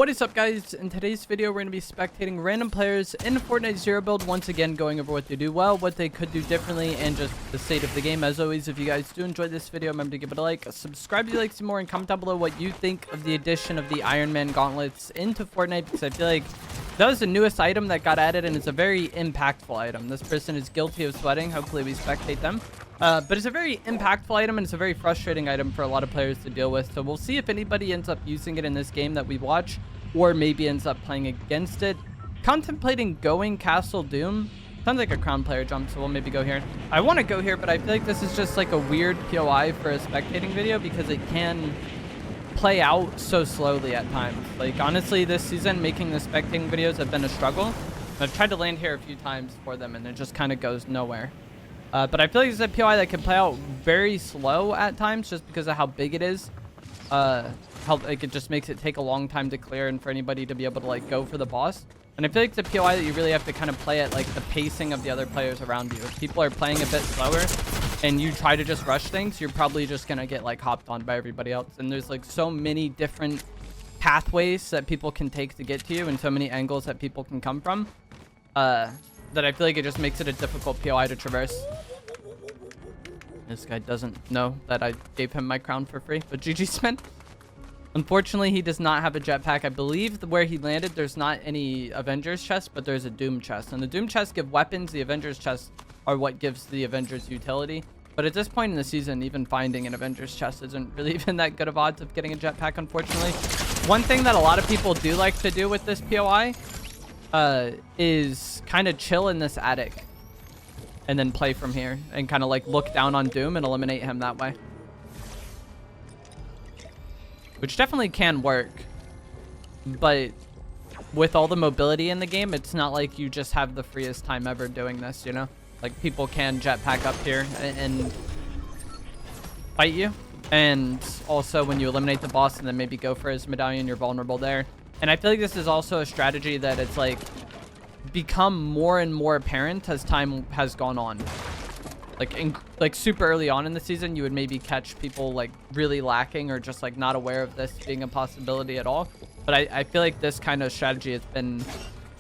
What is up, guys? In today's video, we're going to be spectating random players in Fortnite Zero Build, once again going over what they do well, what they could do differently, and just the state of the game. As always, if you guys do enjoy this video, remember to give it a like, subscribe if you like some more, and comment down below what you think of the addition of the Iron Man gauntlets into Fortnite, because I feel like that was the newest item that got added, and it's a very impactful item. This person is guilty of sweating. Hopefully we spectate them. But it's a very impactful item, and it's a very frustrating item for a lot of players to deal with. So we'll see if anybody ends up using it in this game that we watch, or maybe ends up playing against it. Contemplating going Castle Doom. Sounds like a crown player jump, so we'll maybe go here. I want to go here, but I feel like this is just like a weird POI for a spectating video because it can play out so slowly at times. Like, honestly, this season, making the spectating videos have been a struggle. I've tried to land here a few times for them, and it just kind of goes nowhere. But I feel like it's a POI that can play out very slow at times just because of how big it is. Like, it just makes it take a long time to clear and for anybody to be able to like go for the boss. And I feel like it's a POI that you really have to kind of play at like the pacing of the other players around you. If people are playing a bit slower and you try to just rush things, you're probably just gonna get like hopped on by everybody else. And there's like so many different pathways that people can take to get to you, and so many angles that people can come from, that I feel like it just makes it a difficult POI to traverse. This guy doesn't know that I gave him my crown for free, but GG spin. Unfortunately, he does not have a jetpack. I believe where he landed, there's not any Avengers chest, but there's a Doom chest. And the Doom chests give weapons. The Avengers chests are what gives the Avengers utility. But at this point in the season, even finding an Avengers chest isn't really even that good of odds of getting a jetpack, unfortunately. One thing that a lot of people do like to do with this POI is kind of chill in this attic and then play from here and kind of like look down on Doom and eliminate him that way, which definitely can work. But with all the mobility in the game, it's not like you just have the freest time ever doing this, you know? Like, people can jetpack up here and fight you. And also, when you eliminate the boss and then maybe go for his medallion, you're vulnerable there. And I feel like this is also a strategy that it's like become more and more apparent as time has gone on. Like super early on in the season, you would maybe catch people like really lacking or just like not aware of this being a possibility at all. But I feel like this kind of strategy has been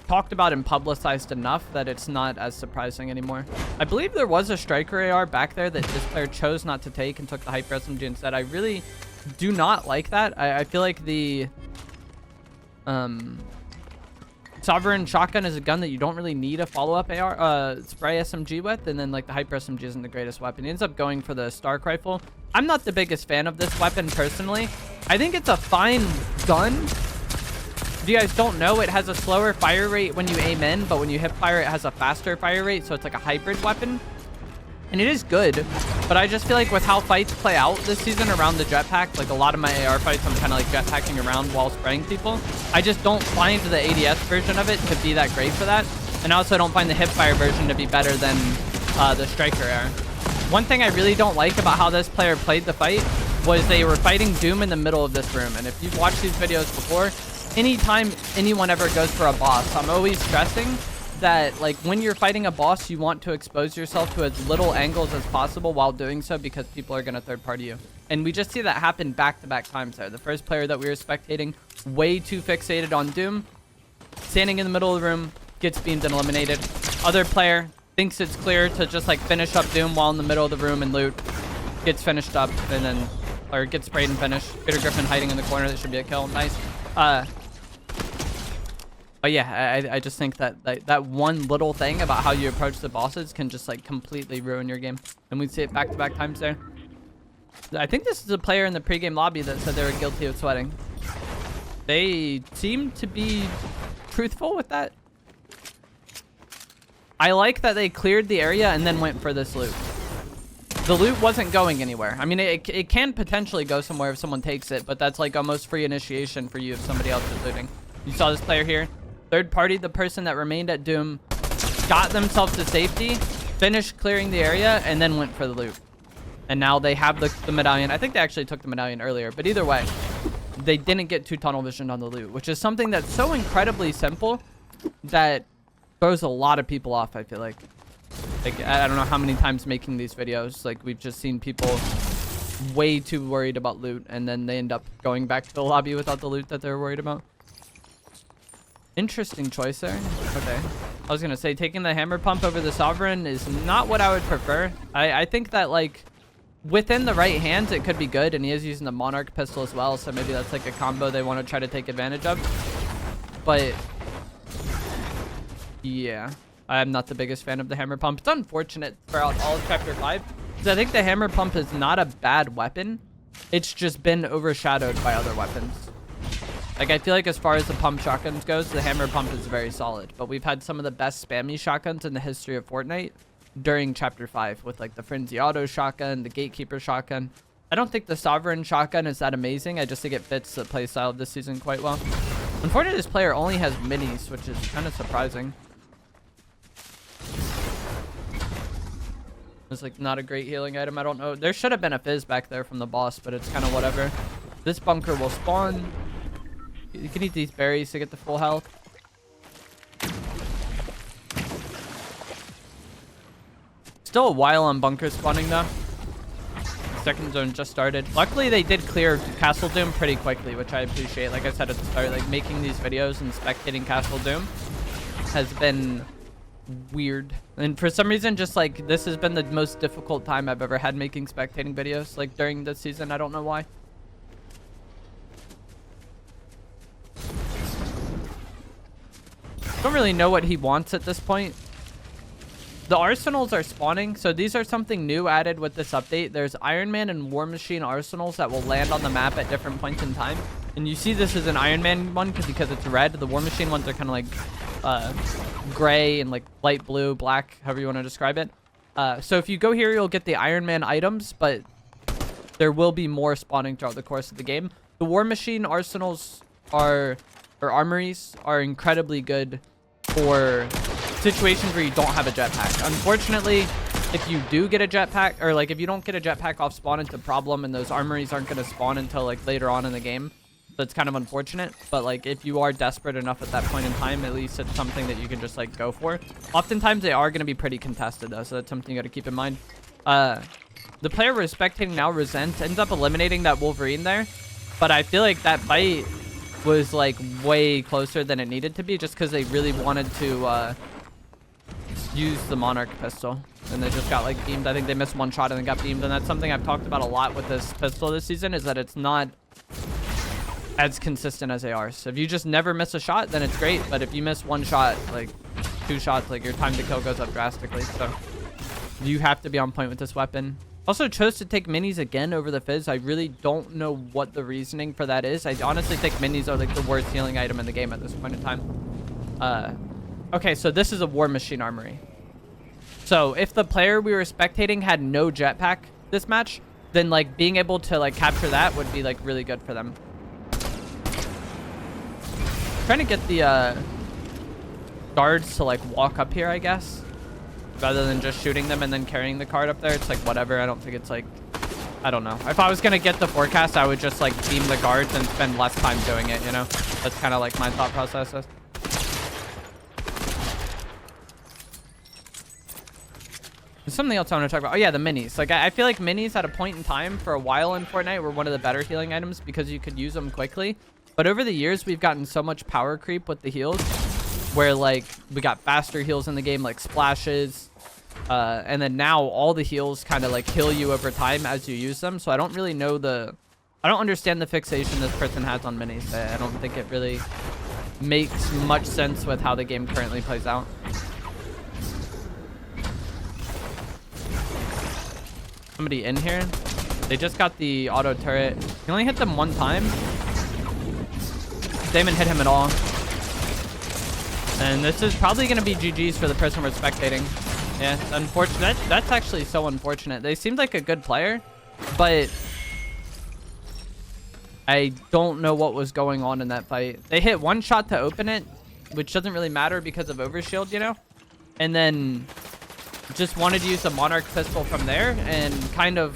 talked about and publicized enough that it's not as surprising anymore. I believe there was a striker AR back there that this player chose not to take and took the hyper SMG instead. I really do not like that. I feel like the Sovereign shotgun is a gun that you don't really need a follow-up AR spray SMG with, and then like the hyper SMG isn't the greatest weapon. He ends up going for the Stark rifle. I'm not the biggest fan of this weapon personally. I think it's a fine gun. If you guys don't know, it has a slower fire rate when you aim in, but when you hip fire, it has a faster fire rate, so it's like a hybrid weapon. And it is good, but I just feel like with how fights play out this season around the jetpack, like a lot of my AR fights, I'm kind of like jetpacking around while spraying people. I just don't find the ADS version of it to be that great for that. And also I don't find the hipfire version to be better than the striker AR. One thing I really don't like about how this player played the fight was they were fighting Doom in the middle of this room. And if you've watched these videos before, anytime anyone ever goes for a boss, I'm always stressing that like when you're fighting a boss, you want to expose yourself to as little angles as possible while doing so, because people are going to third party you. And we just see that happen back-to-back times there. The first player that we were spectating, way too fixated on Doom, standing in the middle of the room, gets beamed and eliminated. Other player thinks it's clear to just like finish up Doom while in the middle of the room and loot, gets finished up and then, or gets sprayed and finished. Peter Griffin hiding in the corner, that should be a kill. Nice. But yeah, I just think that that one little thing about how you approach the bosses can just like completely ruin your game. And we see it back-to-back times there. I think this is a player in the pregame lobby that said they were guilty of sweating. They seem to be truthful with that. I like that they cleared the area and then went for this loot. The loot wasn't going anywhere. I mean, it can potentially go somewhere if someone takes it, but that's like almost free initiation for you if somebody else is looting. You saw this player here. Third party, the person that remained at Doom, got themselves to safety, finished clearing the area, and then went for the loot. And now they have the medallion. I think they actually took the medallion earlier, but either way, they didn't get too tunnel visioned on the loot, which is something that's so incredibly simple that throws a lot of people off, I feel like. Like, I don't know how many times making these videos, like, we've just seen people way too worried about loot, and then they end up going back to the lobby without the loot that they're worried about. Interesting choice there. Okay. I was going to say taking the hammer pump over the Sovereign is not what I would prefer. I think that like within the right hands, it could be good. And he is using the Monarch pistol as well. So maybe that's like a combo they want to try to take advantage of. But yeah, I'm not the biggest fan of the hammer pump. It's unfortunate throughout all of Chapter 5. Because I think the hammer pump is not a bad weapon. It's just been overshadowed by other weapons. Like, I feel like as far as the pump shotguns goes, the hammer pump is very solid. But we've had some of the best spammy shotguns in the history of Fortnite during Chapter 5 with, like, the Frenzy Auto shotgun, the Gatekeeper shotgun. I don't think the Sovereign shotgun is that amazing. I just think it fits the playstyle of this season quite well. Unfortunately, this player only has minis, which is kind of surprising. It's, like, not a great healing item. I don't know. There should have been a fizz back there from the boss, but it's kind of whatever. This bunker will spawn. You can eat these berries to get the full health. Still a while on bunker spawning though. Second zone just started. Luckily they did clear Castle Doom pretty quickly, which I appreciate. Like I said at the start, like making these videos and spectating Castle Doom has been weird. And for some reason, just like this has been the most difficult time I've ever had making spectating videos, like during this season. I don't know why. Don't really know what he wants at this point. The arsenals are spawning, so these are something new added with this update. There's Iron Man and War Machine arsenals that will land on the map at different points in time. And you see this is an Iron Man one because it's red. The War Machine ones are kind of like gray and like light blue, black, however you want to describe it. So if you go here, you'll get the Iron Man items, but there will be more spawning throughout the course of the game. The War Machine arsenals or armories are incredibly good for situations where you don't have a jetpack. Unfortunately, if you do get a jetpack, or like if you don't get a jetpack off spawn, it's a problem, and those armories aren't going to spawn until like later on in the game. So it's kind of unfortunate, but like if you are desperate enough at that point in time, at least it's something that you can just like go for. Oftentimes they are going to be pretty contested though, so that's something you got to keep in mind. The player we're spectating now, Resent, ends up eliminating that Wolverine there, but I feel like that fight was like way closer than it needed to be, just because they really wanted to use the Monarch pistol, and they just got like beamed. I think they missed one shot and then got beamed, and that's something I've talked about a lot with this pistol this season, is that it's not as consistent as they are. So if you just never miss a shot, then it's great, but if you miss one shot, like 2 shots, like your time to kill goes up drastically. So you have to be on point with this weapon. Also chose to take minis again over the fizz. I really don't know what the reasoning for that is. I honestly think minis are like the worst healing item in the game at this point in time. Okay, so this is a War Machine armory. So if the player we were spectating had no jetpack this match, then like being able to like capture that would be like really good for them. Trying to get the guards to like walk up here, I guess, rather than just shooting them and then carrying the card up there. It's like whatever. I don't think it's like, I don't know. If I was gonna get the forecast, I would just like beam the guards and spend less time doing it, you know? That's kind of like my thought process is. There's something else I want to talk about. Oh yeah, the minis. Like I feel like minis at a point in time for a while in Fortnite were one of the better healing items because you could use them quickly. But over the years, we've gotten so much power creep with the heals, where like we got faster heals in the game, like splashes, and then now all the heals kind of like heal you over time as you use them. So I don't really know I don't understand the fixation this person has on minis. I don't think it really makes much sense with how the game currently plays out. Somebody in here. They just got the auto turret. He only hit them one time. Damon hit him at all. And this is probably going to be GG's for the person we're spectating. Yeah, it's unfortunate. That's actually so unfortunate. They seemed like a good player, but I don't know what was going on in that fight. They hit one shot to open it, which doesn't really matter because of overshield, you know? And then just wanted to use the Monarch pistol from there, and kind of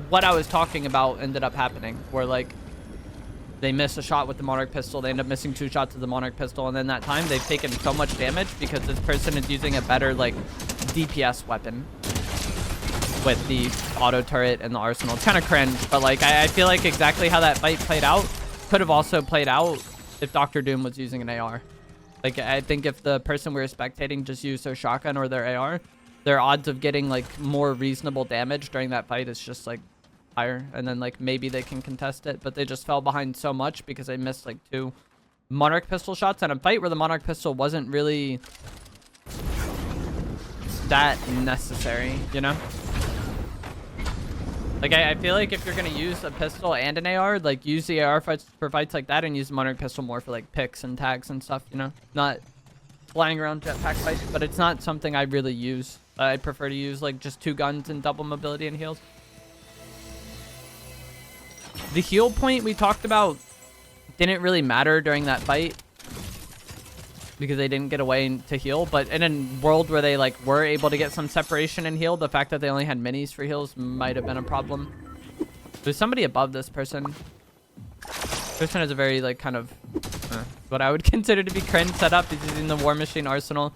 what I was talking about ended up happening, where like they miss a shot with the Monarch pistol, they end up missing 2 shots of the Monarch pistol, and then that time they've taken so much damage because this person is using a better like DPS weapon with the auto turret and the arsenal. It's kind of cringe, but like I feel like exactly how that fight played out could have also played out if Dr. Doom was using an AR. Like, I think if the person we were spectating just used their shotgun or their AR, their odds of getting, like, more reasonable damage during that fight is just, like, higher. And then, like, maybe they can contest it. But they just fell behind so much because they missed, like, 2 Monarch pistol shots in a fight where the Monarch pistol wasn't really that necessary, you know? Like, I feel like if you're going to use a pistol and an AR, like, use the AR for fights like that and use the Monarch pistol more for, like, picks and tags and stuff, you know? Not flying around jetpack fights, but it's not something I really use. I prefer to use, like, just 2 guns and double mobility and heals. The heal point we talked about didn't really matter during that fight because they didn't get away to heal, but in a world where they like were able to get some separation and heal, the fact that they only had minis for heals might have been a problem. There's somebody above this person. This person has a very like kind of what I would consider to be cringe setup. He's using the War Machine arsenal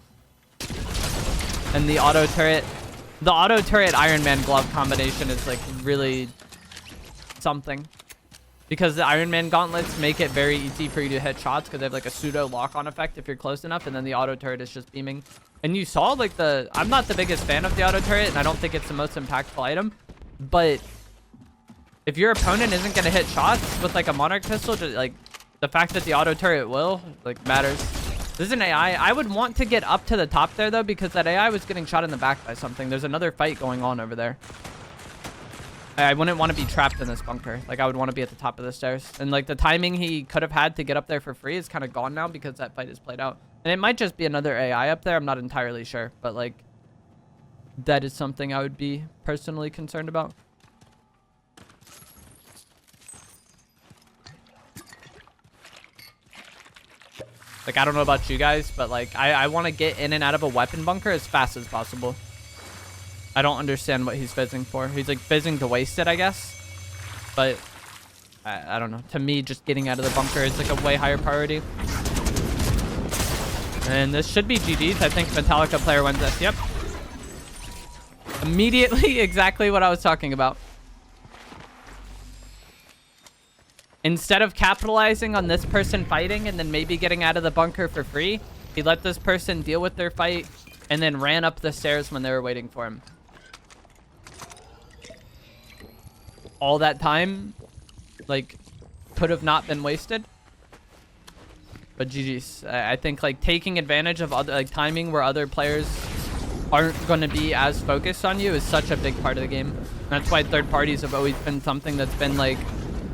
and the auto turret. The auto turret Iron Man glove combination is like really something. Because the Iron Man gauntlets make it very easy for you to hit shots because they have like a pseudo lock-on effect if you're close enough, and then the auto turret is just beaming. And you saw like I'm not the biggest fan of the auto turret, and I don't think it's the most impactful item, but if your opponent isn't going to hit shots with like a Monarch pistol, just, like the fact that the auto turret will, like, matters. This is an AI. I would want to get up to the top there though, because that AI was getting shot in the back by something. There's another fight going on over there. I wouldn't want to be trapped in this bunker. Like, I would want to be at the top of the stairs. And, like, the timing he could have had to get up there for free is kind of gone now because that fight is played out. And it might just be another AI up there. I'm not entirely sure. But, like, that is something I would be personally concerned about. Like, I don't know about you guys, but, like, I want to get in and out of a weapon bunker as fast as possible. I don't understand what he's fizzing for. He's like fizzing to waste it, I guess. But I don't know. To me, just getting out of the bunker is like a way higher priority. And this should be GG's. I think Metallica player wins this. Yep. Immediately exactly what I was talking about. Instead of capitalizing on this person fighting and then maybe getting out of the bunker for free, he let this person deal with their fight and then ran up the stairs when they were waiting for him. All that time, like, could have not been wasted. But GG's. I think, like, taking advantage of other, like, timing where other players aren't going to be as focused on you is such a big part of the game. That's why third parties have always been something that's been, like,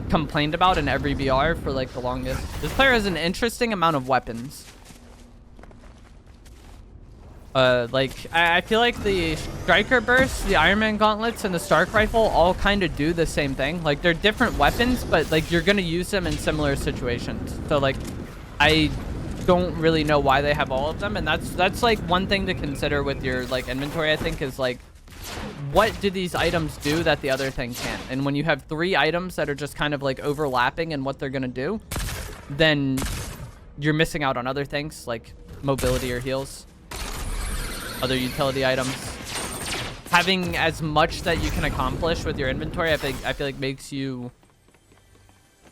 complained about in every VR for, like, the longest. This player has an interesting amount of weapons. Like, I feel like the Striker Burst, the Iron Man Gauntlets, and the Stark Rifle all kind of do the same thing. Like, they're different weapons, but, like, you're going to use them in similar situations. So, like, I don't really know why they have all of them. And that's like, one thing to consider with your, like, inventory, I think, is, like, what do these items do that the other thing can't? And when you have 3 items that are just kind of, like, overlapping in what they're going to do, then you're missing out on other things, like mobility or heals. Other utility items. Having as much that you can accomplish with your inventory, I feel like makes you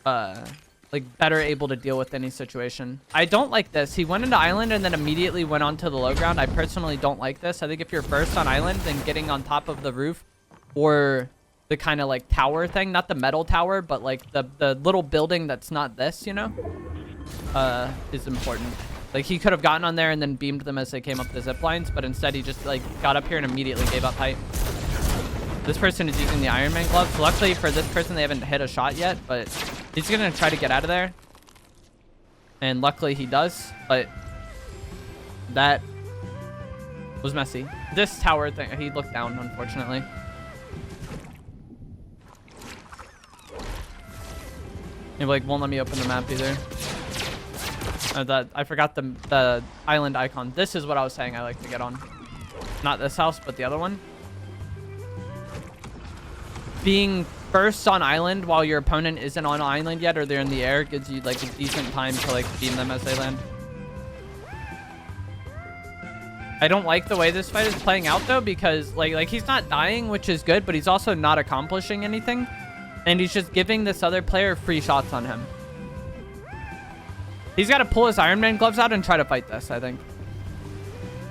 like better able to deal with any situation. I don't like this. He went into island and then immediately went onto the low ground. I personally don't like this. I think if you're first on island, then getting on top of the roof or the kind of like tower thing, not the metal tower, but like the little building that's not this, you know, is important. Like, he could have gotten on there and then beamed them as they came up the zip lines, but instead he just, like, got up here and immediately gave up height. This person is using the Iron Man gloves. Luckily for this person, they haven't hit a shot yet, but he's going to try to get out of there. And luckily he does, but that was messy. This tower thing, he looked down, unfortunately. He, like, won't let me open the map either. I forgot the island icon. This is what I was saying I like to get on. Not this house, but the other one. Being first on island while your opponent isn't on island yet or they're in the air gives you like a decent time to like beam them as they land. I don't like the way this fight is playing out though, because like he's not dying, which is good, but he's also not accomplishing anything. And he's just giving this other player free shots on him. He's got to pull his Iron Man gloves out and try to fight this, I think.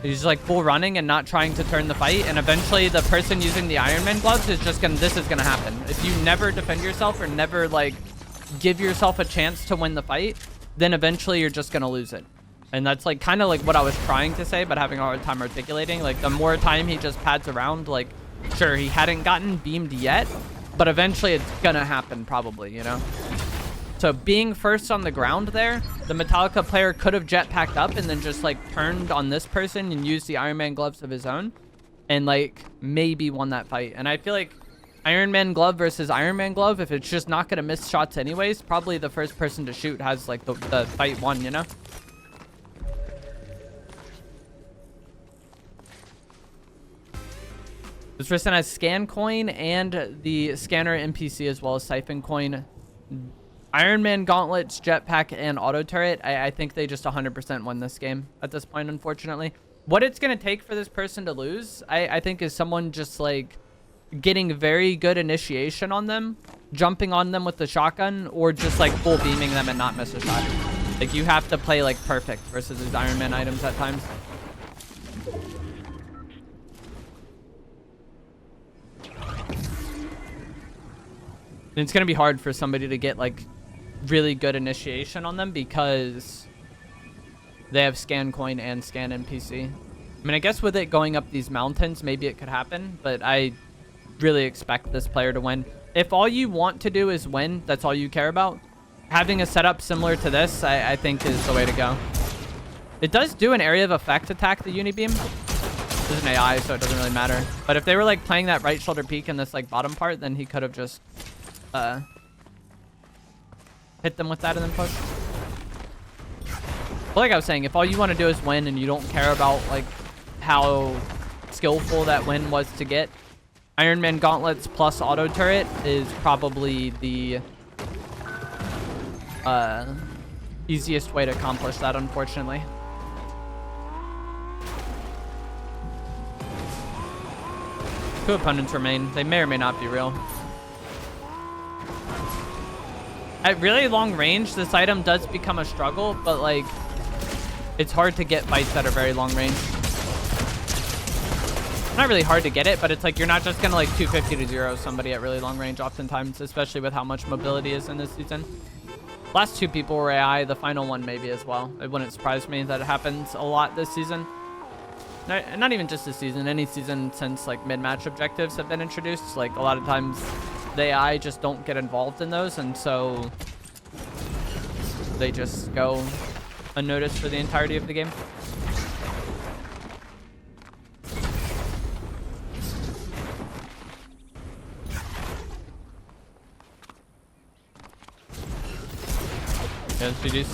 He's like full running and not trying to turn the fight. And eventually the person using the Iron Man gloves is just going to... This is going to happen. If you never defend yourself or never, like, give yourself a chance to win the fight, then eventually you're just going to lose it. And that's, like, kind of like what I was trying to say, but having a hard time articulating. Like, the more time he just pads around, like, sure, he hadn't gotten beamed yet, but eventually it's going to happen probably, you know? So being first on the ground there, the Metallica player could have jetpacked up and then just like turned on this person and used the Iron Man gloves of his own and like maybe won that fight. And I feel like Iron Man glove versus Iron Man glove, if it's just not going to miss shots anyways, probably the first person to shoot has like the fight won, you know? This person has scan coin and the scanner NPC as well as siphon coin. Iron Man gauntlets, jetpack, and auto turret. I think they just 100% won this game at this point, unfortunately. What it's going to take for this person to lose, I think, is someone just, like, getting very good initiation on them, jumping on them with the shotgun, or just, like, full beaming them and not miss a shot. Like, you have to play, like, perfect versus these Iron Man items at times. And it's going to be hard for somebody to get, like, really good initiation on them because they have scan coin and scan NPC. I mean, I guess with it going up these mountains, maybe it could happen, but I really expect this player to win. If all you want to do is win, that's all you care about, having a setup similar to this, I think is the way to go. It does do an area of effect attack, the Unibeam. This is an AI, so it doesn't really matter. But if they were like playing that right shoulder peak in this like bottom part, then he could have just hit them with that and then push. But like I was saying, if all you want to do is win and you don't care about like how skillful that win was to get, Iron Man gauntlets plus auto turret is probably the easiest way to accomplish that, unfortunately. Two opponents remain. They may or may not be real. At really long range, this item does become a struggle, but like, it's hard to get fights at a very long range. Not really hard to get it, but it's like you're not just gonna like 250 to 0 somebody at really long range oftentimes, especially with how much mobility is in this season. Last two people were AI, the final one maybe as well. It wouldn't surprise me that it happens a lot this season. Not even just this season, any season since like mid-match objectives have been introduced. Like a lot of times the AI just don't get involved in those, and so they just go unnoticed for the entirety of the game. Yeah, GG's.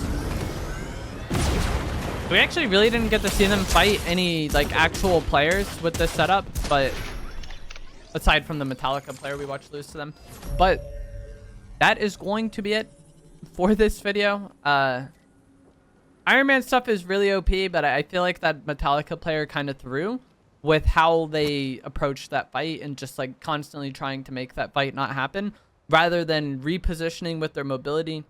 We actually really didn't get to see them fight any like actual players with this setup, but aside from the Metallica player we watched lose to them. But that is going to be it for this video. Iron Man stuff is really OP, but I feel like that Metallica player kind of threw with how they approached that fight and just like constantly trying to make that fight not happen rather than repositioning with their mobility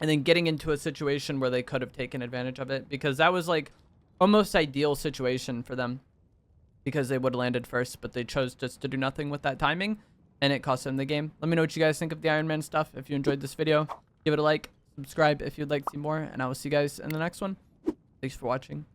and then getting into a situation where they could have taken advantage of it, because that was like almost ideal situation for them, because they would have landed first, but they chose just to do nothing with that timing, and it cost them the game. Let me know what you guys think of the Iron Man stuff. If you enjoyed this video, give it a like, subscribe if you'd like to see more, and I will see you guys in the next one. Thanks for watching.